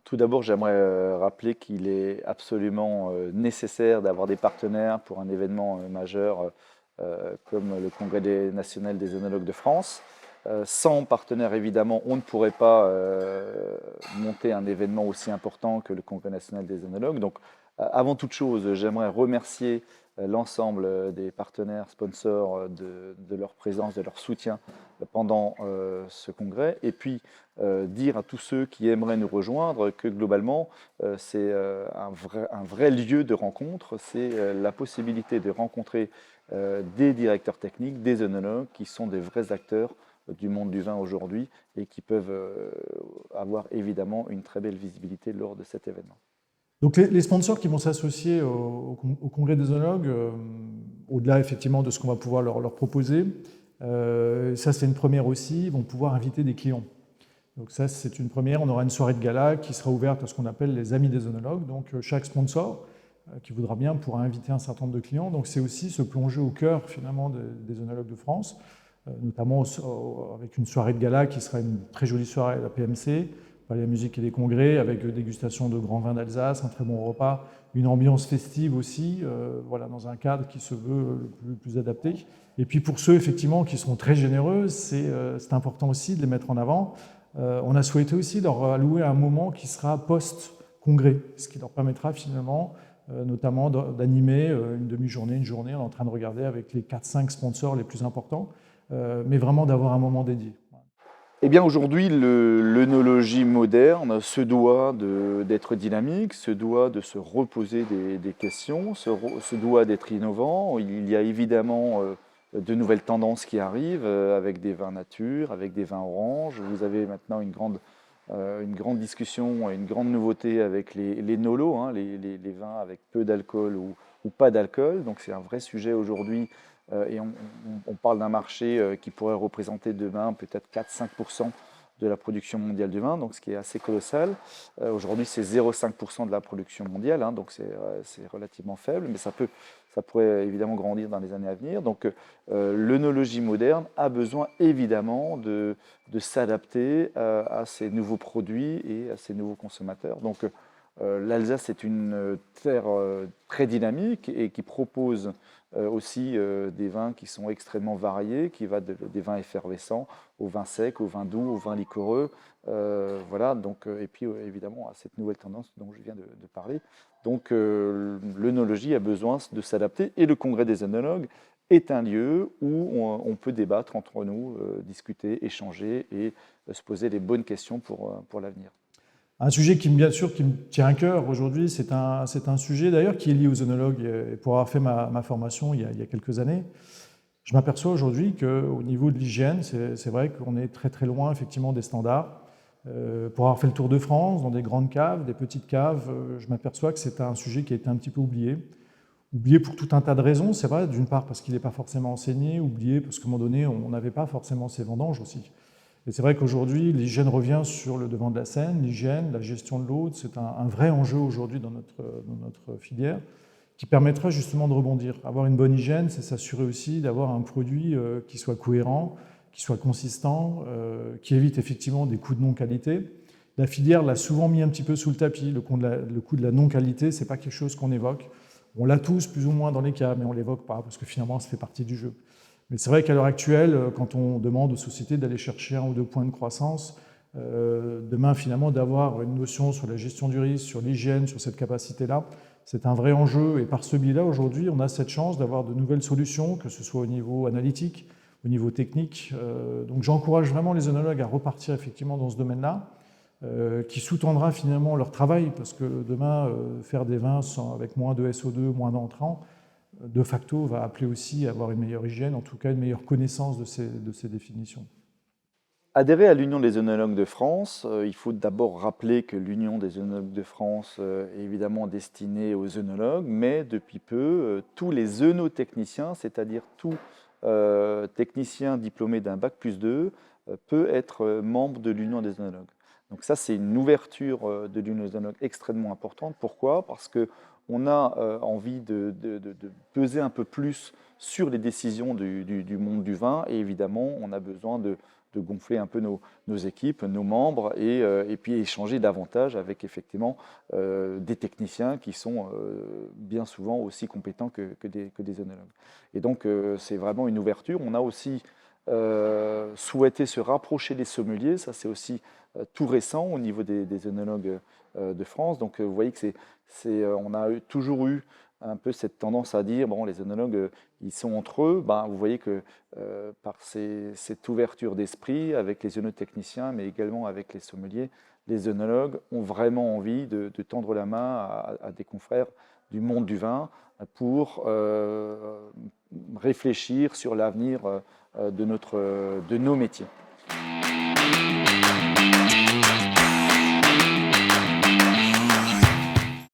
Tout d'abord, j'aimerais rappeler qu'il est absolument nécessaire d'avoir des partenaires pour un événement majeur comme le National des œnologues de France. Sans partenaire, évidemment, on ne pourrait pas monter un événement aussi important que le Congrès national des œnologues. Donc, avant toute chose, j'aimerais remercier l'ensemble des partenaires sponsors de leur présence, de leur soutien pendant ce congrès. Et puis, dire à tous ceux qui aimeraient nous rejoindre que globalement, c'est un vrai lieu de rencontre. C'est la possibilité de rencontrer des directeurs techniques, des œnologues qui sont des vrais acteurs du monde du vin aujourd'hui et qui peuvent avoir évidemment une très belle visibilité lors de cet événement. Donc les sponsors qui vont s'associer au Congrès des œnologues, au-delà effectivement de ce qu'on va pouvoir leur proposer, ça c'est une première aussi, ils vont pouvoir inviter des clients. Donc ça c'est une première, on aura une soirée de gala qui sera ouverte à ce qu'on appelle les amis des œnologues. Donc chaque sponsor qui voudra bien pourra inviter un certain nombre de clients. Donc c'est aussi se plonger au cœur finalement des œnologues de France, notamment avec une soirée de gala qui sera une très jolie soirée à la PMC, Palais de la musique et des congrès, avec dégustation de grands vins d'Alsace, un très bon repas, une ambiance festive aussi, voilà, dans un cadre qui se veut le plus adapté. Et puis pour ceux effectivement qui seront très généreux, c'est important aussi de les mettre en avant. On a souhaité aussi leur allouer un moment qui sera post-congrès, ce qui leur permettra finalement notamment d'animer une demi-journée, une journée, en train de regarder avec les 4-5 sponsors les plus importants, mais vraiment d'avoir un moment dédié. Eh bien aujourd'hui, l'œnologie moderne se doit d'être dynamique, se doit de se reposer des questions, se doit d'être innovant. Il y a évidemment de nouvelles tendances qui arrivent avec des vins nature, avec des vins oranges. Vous avez maintenant une grande discussion, une grande nouveauté avec les nolos, hein, les vins avec peu d'alcool ou pas d'alcool. Donc c'est un vrai sujet aujourd'hui et on parle d'un marché qui pourrait représenter demain peut-être 4-5% de la production mondiale du vin, donc ce qui est assez colossal. Aujourd'hui, c'est 0,5% de la production mondiale, hein, donc c'est relativement faible, mais ça pourrait évidemment grandir dans les années à venir. Donc l'œnologie moderne a besoin évidemment de s'adapter à ces nouveaux produits et à ces nouveaux consommateurs. Donc l'Alsace est une terre très dynamique et qui propose aussi des vins qui sont extrêmement variés, qui va des vins effervescents aux vins secs, aux vins doux, aux vins liquoreux. Voilà, donc, et puis évidemment à cette nouvelle tendance dont je viens de parler. Donc l'œnologie a besoin de s'adapter et le Congrès des œnologues est un lieu où on peut débattre entre nous, discuter, échanger et se poser les bonnes questions pour l'avenir. Un sujet qui, bien sûr, qui me tient à cœur aujourd'hui, c'est un sujet d'ailleurs qui est lié aux œnologues. Et pour avoir fait ma formation il y a quelques années, je m'aperçois aujourd'hui qu'au niveau de l'hygiène, c'est vrai qu'on est très très loin effectivement des standards. Pour avoir fait le tour de France, dans des grandes caves, des petites caves, je m'aperçois que c'est un sujet qui a été un petit peu oublié. Oublié pour tout un tas de raisons, c'est vrai, d'une part parce qu'il n'est pas forcément enseigné, oublié parce qu'à un moment donné, on n'avait pas forcément ces vendanges aussi. Et c'est vrai qu'aujourd'hui, l'hygiène revient sur le devant de la scène. L'hygiène, la gestion de l'eau, c'est un vrai enjeu aujourd'hui dans notre filière qui permettra justement de rebondir. Avoir une bonne hygiène, c'est s'assurer aussi d'avoir un produit qui soit cohérent, qui soit consistant, qui évite effectivement des coûts de non-qualité. La filière l'a souvent mis un petit peu sous le tapis. Le coût de la non-qualité, ce n'est pas quelque chose qu'on évoque. On l'a tous plus ou moins dans les cas, mais on ne l'évoque pas parce que finalement, ça fait partie du jeu. Mais c'est vrai qu'à l'heure actuelle, quand on demande aux sociétés d'aller chercher 1 ou 2 points de croissance, demain finalement d'avoir une notion sur la gestion du risque, sur l'hygiène, sur cette capacité-là, c'est un vrai enjeu. Et par ce biais-là, aujourd'hui, on a cette chance d'avoir de nouvelles solutions, que ce soit au niveau analytique, au niveau technique. Donc j'encourage vraiment les œnologues à repartir effectivement dans ce domaine-là, qui sous-tendra finalement leur travail, parce que demain, faire des vins avec moins de SO2, moins d'entrants, de facto, va appeler aussi à avoir une meilleure hygiène, en tout cas une meilleure connaissance de ces définitions. Adhérer à l'Union des œnologues de France, il faut d'abord rappeler que l'Union des œnologues de France est évidemment destinée aux œnologues, mais depuis peu, tous les œnotechniciens, c'est-à-dire tout technicien diplômé d'un bac+2, peut être membre de l'Union des œnologues. Donc ça, c'est une ouverture de l'Union des œnologues extrêmement importante. Pourquoi? Parce qu'on a envie de peser un peu plus sur les décisions du monde du vin. Et évidemment, on a besoin de gonfler un peu nos équipes, nos membres, et puis échanger davantage avec effectivement des techniciens qui sont bien souvent aussi compétents que des œnologues. Et donc c'est vraiment une ouverture. On a aussi souhaité se rapprocher des sommeliers, ça c'est aussi tout récent au niveau des œnologues de France. Donc vous voyez que on a toujours eu un peu cette tendance à dire, bon, les œnologues, ils sont entre eux. Ben, vous voyez que par cette ouverture d'esprit avec les œnotechniciens, mais également avec les sommeliers, les œnologues ont vraiment envie de tendre la main à des confrères du monde du vin pour réfléchir sur l'avenir de nos métiers.